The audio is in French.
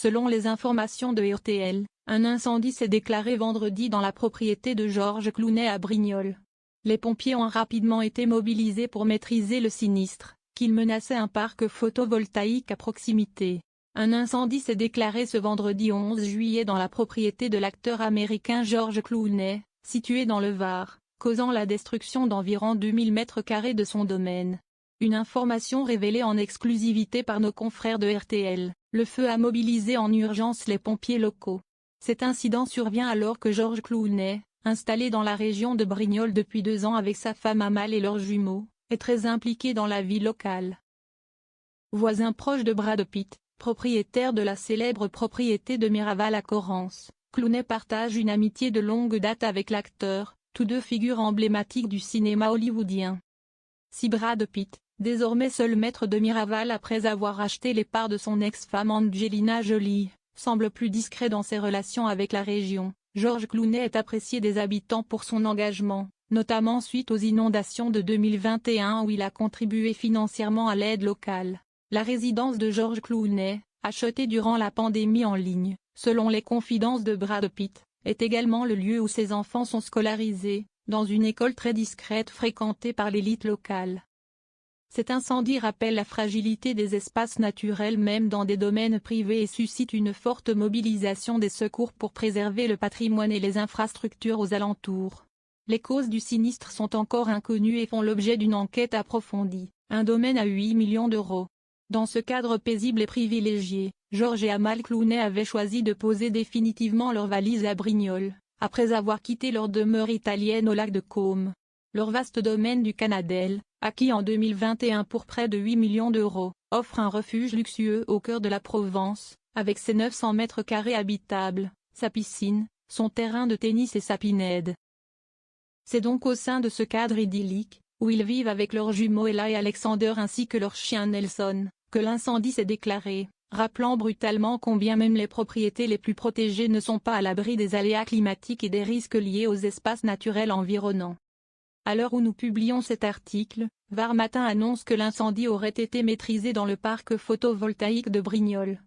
Selon les informations de RTL, un incendie s'est déclaré vendredi dans la propriété de Georges Clooney à Brignoles. Les pompiers ont rapidement été mobilisés pour maîtriser le sinistre, qui menaçait un parc photovoltaïque à proximité. Un incendie s'est déclaré ce vendredi 11 juillet dans la propriété de l'acteur américain Georges Clooney, située dans le Var, causant la destruction d'environ 2000 m² de son domaine. Une information révélée en exclusivité par nos confrères de RTL, le feu a mobilisé en urgence les pompiers locaux. Cet incident survient alors que Georges Clooney, installé dans la région de Brignoles depuis 2 ans avec sa femme Amal et leurs jumeaux, est très impliqué dans la vie locale. Voisin proche de Brad Pitt, propriétaire de la célèbre propriété de Miraval à Corrence, Clooney partage une amitié de longue date avec l'acteur, tous deux figures emblématiques du cinéma hollywoodien. Si Brad Pitt, désormais seul maître de Miraval après avoir acheté les parts de son ex-femme Angelina Jolie, semble plus discret dans ses relations avec la région, Georges Clooney est apprécié des habitants pour son engagement, notamment suite aux inondations de 2021 où il a contribué financièrement à l'aide locale. La résidence de Georges Clooney, achetée durant la pandémie en ligne, selon les confidences de Brad Pitt, est également le lieu où ses enfants sont scolarisés, dans une école très discrète fréquentée par l'élite locale. Cet incendie rappelle la fragilité des espaces naturels même dans des domaines privés et suscite une forte mobilisation des secours pour préserver le patrimoine et les infrastructures aux alentours. Les causes du sinistre sont encore inconnues et font l'objet d'une enquête approfondie, un domaine à 8 millions d'euros. Dans ce cadre paisible et privilégié, Georges et Amal Clooney avaient choisi de poser définitivement leurs valises à Brignoles, après avoir quitté leur demeure italienne au lac de Côme. Leur vaste domaine du Canadel, acquis en 2021 pour près de 8 millions d'euros, offre un refuge luxueux au cœur de la Provence, avec ses 900 m² habitables, sa piscine, son terrain de tennis et sa pinède. C'est donc au sein de ce cadre idyllique, où ils vivent avec leurs jumeaux Ella et Alexander ainsi que leur chien Nelson, que l'incendie s'est déclaré, rappelant brutalement combien même les propriétés les plus protégées ne sont pas à l'abri des aléas climatiques et des risques liés aux espaces naturels environnants. À l'heure où nous publions cet article, Var Matin annonce que l'incendie aurait été maîtrisé dans le parc photovoltaïque de Brignoles.